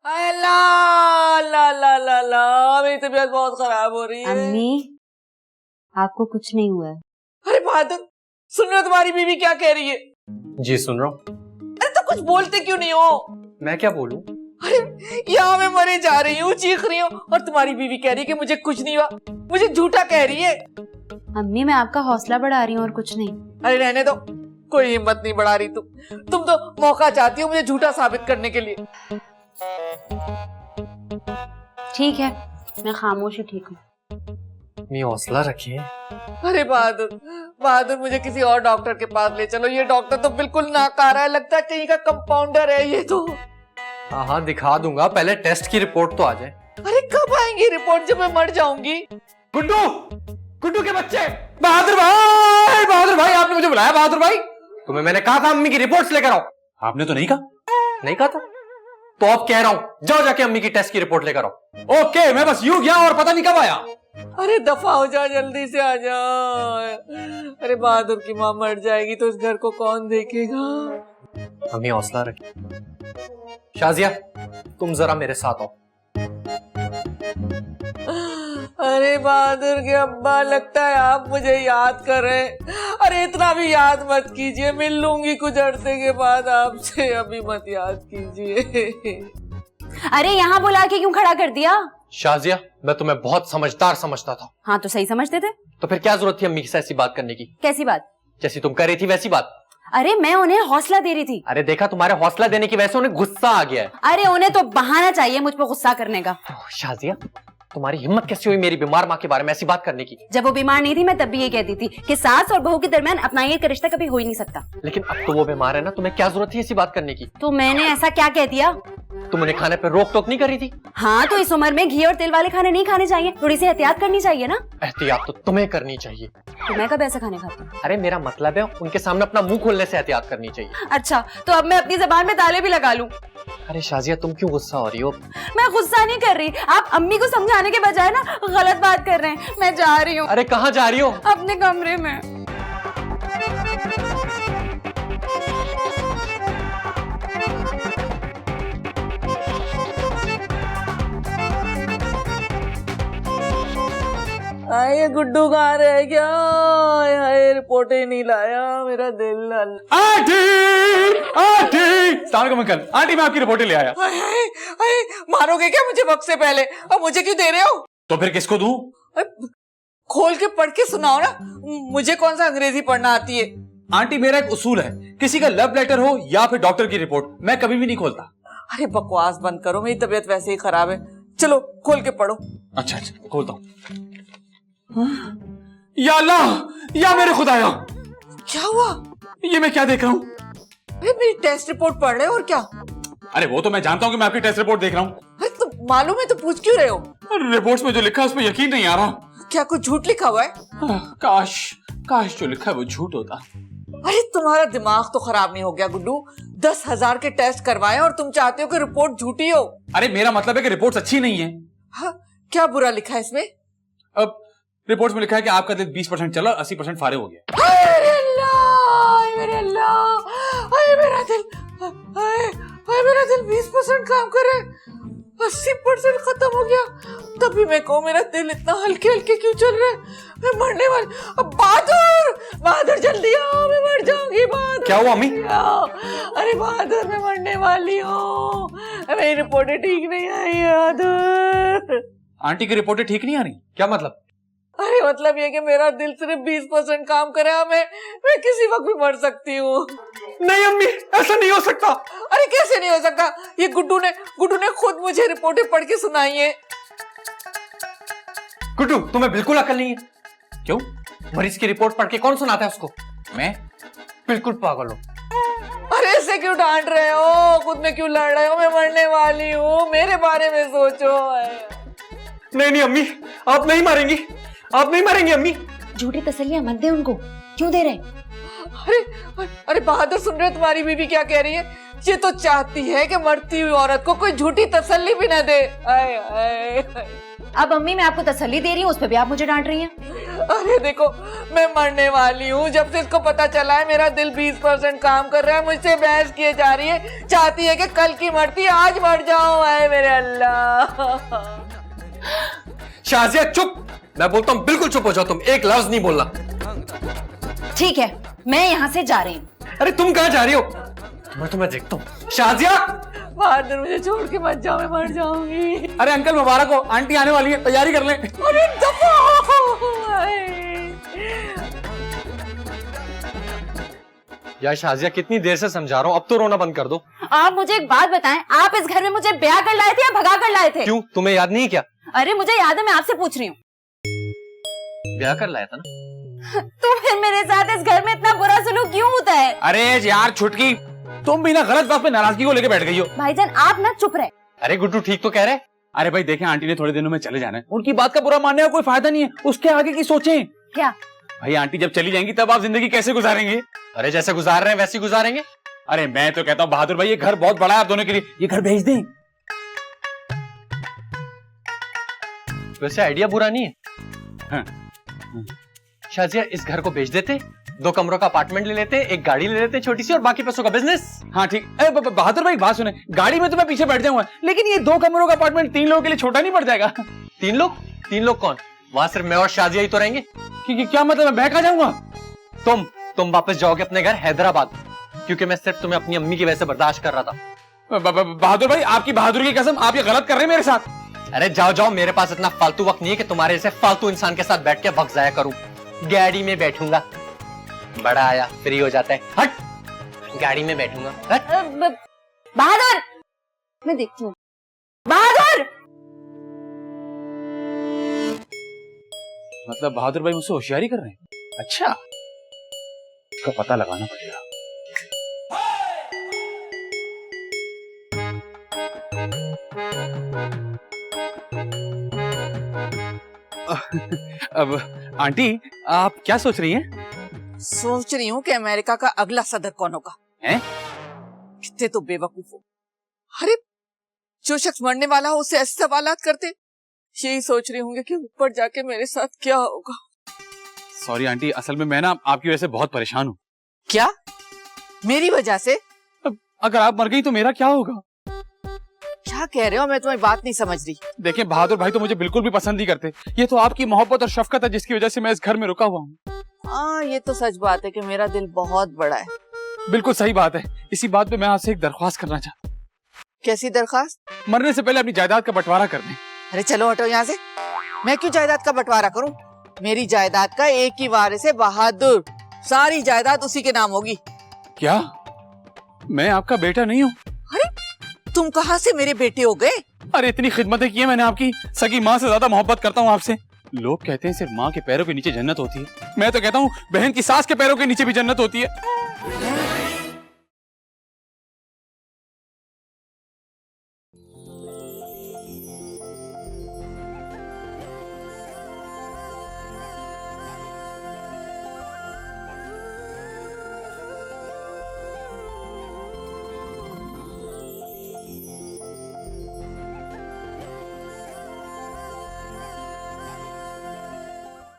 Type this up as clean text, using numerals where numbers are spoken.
ला ला ला ला ला, मेरी तबीयत बहुत खराब हो रही है। अम्मी आपको कुछ नहीं हुआ है। अरे बहादुर, सुन रहे हो तुम्हारी बीवी क्या कह रही है? जी सुन रहा हूँ। अरे तो कुछ बोलते क्यों नहीं हो? मैं क्या बोलूं? अरे यहाँ मैं मरे जा रही हूँ, चीख रही हूँ, और तुम्हारी बीवी कह रही है कि मुझे कुछ नहीं हुआ, मुझे झूठा कह रही है। अम्मी मैं आपका हौसला बढ़ा रही हूँ और कुछ नहीं। अरे रहने दो, कोई हिम्मत नहीं बढ़ा रही तुम तो मौका चाहती हो मुझे झूठा साबित करने के लिए। ठीक है, मैं खामोश ही ठीक हूँ। मैं हौसला रखिए। अरे बहादुर मुझे किसी और डॉक्टर के पास ले चलो, ये डॉक्टर तो बिल्कुल नाकारा है, लगता है कहीं का कंपाउंडर है ये तो। हाँ दिखा दूंगा, पहले टेस्ट की रिपोर्ट तो आ जाए। अरे कब आएंगी रिपोर्ट, जब मैं मर जाऊंगी? गुड्डू के बच्चे, बहादुर भाई आपने मुझे बुलाया। बहादुर भाई, तुम्हें मैंने कहा था अम्मी की रिपोर्ट्स लेकर आओ, आपने तो नहीं कहा था, तो अब कह रहा हूं जाओ जाके अम्मी की टेस्ट की रिपोर्ट लेकर आओ। ओके, मैं बस यूं गया और पता नहीं कब आया। अरे दफा हो जा, जल्दी से आ जा। अरे बहादुर की माँ मर जाएगी तो इस घर को कौन देखेगा? अम्मी हौसला रखिए। शाजिया तुम जरा मेरे साथ आओ। अरे बहादुर के अब्बा, लगता है आप मुझे याद कर रहे हैं। अरे इतना भी याद मत कीजिए, मिल लूंगी कुछ अरसे के बाद आपसे, अभी मत याद कीजिए। अरे यहाँ बुला के क्यों खड़ा कर दिया? शाजिया मैं तुम्हें बहुत समझदार समझता था। हाँ तो सही समझते थे। तो फिर क्या जरूरत थी अम्मी से ऐसी बात करने की? कैसी बात? जैसी तुम कर रही थी वैसी बात। अरे मैं उन्हें हौसला दे रही थी। अरे देखा, तुम्हारे हौसला देने की वजह से उन्हें गुस्सा आ गया है। अरे उन्हें तो बहाना चाहिए मुझ पर गुस्सा करने का। शाजिया तुम्हारी हिम्मत कैसे हुई मेरी बीमार माँ के बारे में ऐसी बात करने की? जब वो बीमार नहीं थी मैं तब भी ये कहती थी कि सास और बहू के दरमियान अपनाइए का रिश्ता कभी हो ही नहीं सकता। लेकिन अब तो वो बीमार है ना, तुम्हें क्या जरूरत थी ऐसी बात करने की? तो मैंने ऐसा क्या कह दिया? तुम उन्हें खाने पर रोक टोक नहीं कर रही थी? हाँ तो इस उम्र में घी और तेल वाले खाने नहीं खाने चाहिए, थोड़ी सी एहतियात करनी चाहिए ना। एहतियात तो तुम्हें करनी चाहिए। तो मैं कब ऐसे खाने खाती हूँ? अरे मेरा मतलब है उनके सामने अपना मुंह खोलने से एहतियात करनी चाहिए। अच्छा तो अब मैं अपनी जबान में ताले भी लगा लूं? अरे शाजिया तुम क्यों गुस्सा हो रही हो? मैं गुस्सा नहीं कर रही, आप अम्मी को समझाने के बजाय ना गलत बात कर रहे हैं। मैं जा रही हूँ। अरे कहाँ जा रही हो? अपने कमरे में। आए गुड्डू कहाँ रह गया? हाय रिपोर्ट ही नहीं लाया, मेरा दिल। आंटी अंकल, आंटी मैं आपकी रिपोर्टें ले आया। आए मारोगे क्या मुझे वक्त से पहले? अब मुझे क्यों दे रहे हो? तो फिर किसको दूं? खोल के पढ़ के सुनाओ ना, मुझे कौन सा अंग्रेजी पढ़ना आती है? आंटी मेरा एक उसूल है, किसी का लव लेटर हो या फिर डॉक्टर की रिपोर्ट, मैं कभी भी नहीं खोलता। अरे बकवास बंद करो, मेरी तबीयत वैसे ही खराब है। चलो खोल के पढ़ो। अच्छा खोलता हूँ। या अल्लाह, या मेरे खुदाया, क्या हुआ? ये मैं क्या देख रहा हूँ? अरे मेरी टेस्ट रिपोर्ट पढ़ रहे हो और क्या? अरे वो तो मैं जानता हूँ कि मैं आपकी टेस्ट रिपोर्ट देख रहा हूँ। अरे तो मालूम है तो पूछ क्यों रहे हो? रिपोर्ट्स में जो लिखा है उस पर यकीन नहीं आ रहा। क्या कुछ झूठ लिखा हुआ है? काश जो लिखा है वो झूठ होता। अरे तुम्हारा दिमाग तो खराब नहीं हो गया गुड्डू? 10,000 के टेस्ट करवाए और तुम चाहते हो कि रिपोर्ट झूठी हो? अरे मेरा मतलब है कि रिपोर्ट्स अच्छी नहीं है। हाँ, क्या बुरा लिखा है इसमें? अब रिपोर्ट्स में लिखा है कि आपका दिल 20% चला, 80% फारे हो गया। अरे अल्लाह, मेरे अल्लाह, अरे मेरा दिल, अरे मेरा दिल 20% काम कर रहा है, 80% खत्म हो गया। तभी मैं कहूँ मेरा दिल इतना हल्के हल्के क्यों चल रहा है? मैं मरने वाली। अब बहादुर जल्दी आओ, मैं मर जाऊंगी। बहादुर क्या हुआ अम्मी? अरे बहादुर मैं मरने वाली हूँ, मेरी रिपोर्टें ठीक नहीं आई है बहादुर। आंटी की रिपोर्टें ठीक नहीं आ रही? क्या मतलब? अरे मतलब ये कि मेरा दिल सिर्फ 20% काम करे, मैं किसी वक्त भी मर सकती हूँ। नहीं अम्मी, ऐसा नहीं हो सकता। अरे कैसे नहीं हो सकता? ये गुड्डू ने खुद मुझे रिपोर्टें पढ़ के सुनाई है। गुड्डू तुम्हें बिल्कुल अकल नहीं है। क्यों? मरीज की रिपोर्ट पढ़ के कौन सुनाता है उसको? मैं? बिल्कुल पागल हो। अरे ऐसे क्यों डांट रहे हो? खुद में क्यों लड़ रहे हो? मैं मरने वाली हूँ, मेरे बारे में सोचो। नहीं अम्मी, आप नहीं मरेंगी, आप नहीं मरेंगी अम्मी। झूठी तसल्लियां मत दे उनको, क्यों दे रहे? अरे बहादुर सुन रहे हो तुम्हारी बीवी क्या कह रही है? ये तो चाहती है कि मरती हुई औरत को कोई झूठी तसल्ली भी ना दे। आए, आए, आए। अब अम्मी मैं आपको तसल्ली दे रही हूँ, उस पर भी आप मुझे डांट रही हैं। अरे देखो, मैं मरने वाली हूँ। जब से इसको पता चला है मेरा दिल 20% काम कर रहा है, मुझसे बहस किए जा रही है, चाहती है कि कल की मरती आज मर जाऊं। आए मेरे अल्लाह। शाजिया चुप, मैं बोलता हूँ बिल्कुल चुप हो जाओ, तुम एक लफ्ज नहीं बोलना। ठीक है, मैं यहाँ से जा रही हूँ। अरे तुम कहाँ जा रही हो? तुम्हें देखता हूँ। शाजिया बहादुर मुझे छोड़ के मत जाओ, मैं मर जाऊंगी। अरे अंकल मुबारक हो, आंटी आने वाली है, तैयारी कर लें। अरे दफा हो। यार शाजिया कितनी देर से समझा रहा हूँ, अब तो रोना बंद कर दो। आप मुझे एक बात बताएं, आप इस घर में मुझे ब्याह कर लाए थे या भगा कर लाए थे? क्यों, तुम्हें याद नहीं क्या? अरे मुझे याद है, मैं आपसे पूछ रही हूँ। ब्याह कर लाया था ना? तो फिर मेरे साथ इस घर में इतना बुरा सलूक क्यों होता है? अरे यार छुटकी, तुम भी ना गलत बात पे नाराजगी को लेके बैठ गई हो। भाईजान आप ना चुप रहे। अरे गुड्डू ठीक तो कह रहे। अरे भाई देखें, आंटी ने थोड़े दिनों में चले जाना है, उनकी बात का बुरा मानने का कोई फायदा नहीं है, उसके आगे की सोचें। क्या? भाई आंटी जब चली जाएंगी तब आप जिंदगी कैसे गुजारेंगे? अरे जैसे गुजार रहे हैं वैसे ही गुजारेंगे। अरे मैं तो कहता हूँ बहादुर भाई, ये घर बहुत बड़ा है आप दोनों के लिए, ये घर भेज दें। वैसे आइडिया बुरा नहीं है। हाँ। शाजिया इस घर को बेच देते, 2 कमरों का अपार्टमेंट ले लेते, एक गाड़ी ले लेते छोटी सी, और बाकी पैसों का बिजनेस। हाँ ठीक। बहादुर भाई बात सुने, गाड़ी में तो मैं पीछे बैठ जाऊंगा, लेकिन ये 2 कमरों का अपार्टमेंट 3 लोगों के लिए छोटा नहीं पड़ जाएगा? 3 लोग? 3 लोग कौन? वहां सिर्फ मैं और शाजिया ही तो रहेंगे। क्या मतलब, मैं कहाँ जाऊंगा? तुम वापस जाओगे अपने घर हैदराबाद, क्योंकि मैं सिर्फ तुम्हें अपनी अम्मी की वजह से बर्दाश्त कर रहा था। बहादुर भाई आपकी बहादुरी की कसम, आप ये गलत कर रहे हैं मेरे साथ। अरे जाओ जाओ, मेरे पास इतना फालतू वक्त नहीं है कि तुम्हारे जैसे फालतू इंसान के साथ बैठ के वक्त जाया करूं। गाड़ी में बैठूंगा, बड़ा आया फ्री हो जाता है, हट। गाड़ी में बैठूंगा, हट। बहादुर, मैं देखती हूँ। बहादुर! मतलब बहादुर भाई मुझसे होशियारी कर रहे हैं? अच्छा, इसका पता लगाना पड़ेगा। अब आंटी आप क्या सोच रही हैं? सोच रही हूँ कि अमेरिका का अगला सदर कौन होगा। हैं? कितने तो बेवकूफ हो। अरे जो शख्स मरने वाला हो उससे ऐसे सवालात करते, यही सोच रही होंगे कि ऊपर जाके मेरे साथ क्या होगा। सॉरी आंटी, असल में मैं ना आपकी वजह से बहुत परेशान हूँ। क्या? मेरी वजह से? अगर आप मर गई तो मेरा क्या होगा? क्या कह रहे हो, मैं तुम्हारी बात नहीं समझ रही। देखिए बहादुर भाई तो मुझे बिल्कुल भी पसंद नहीं करते, ये तो आपकी मोहब्बत और शफकत है जिसकी वजह से मैं इस घर में रुका हुआ हूँ। हाँ ये तो सच बात है कि मेरा दिल बहुत बड़ा है। बिल्कुल सही बात है। इसी बात पे मैं आपसे एक दरख्वास्त करना चाहता हूँ। कैसी दरखास्त? मरने से पहले अपनी जायदाद का बंटवारा कर दें। अरे चलो हटो यहाँ से। मैं क्यों जायदाद का बंटवारा करूं? मेरी जायदाद का एक ही वारिस है, बहादुर। सारी जायदाद उसी के नाम होगी। क्या मैं आपका बेटा नहीं हूँ? अरे तुम कहाँ से मेरे बेटे हो गए? अरे इतनी खिदमतें की है मैंने आपकी, सगी माँ से ज्यादा मोहब्बत करता हूँ आपसे। लोग कहते हैं सिर्फ माँ के पैरों के नीचे जन्नत होती है, मैं तो कहता हूँ बहन की सास के पैरों के नीचे भी जन्नत होती है।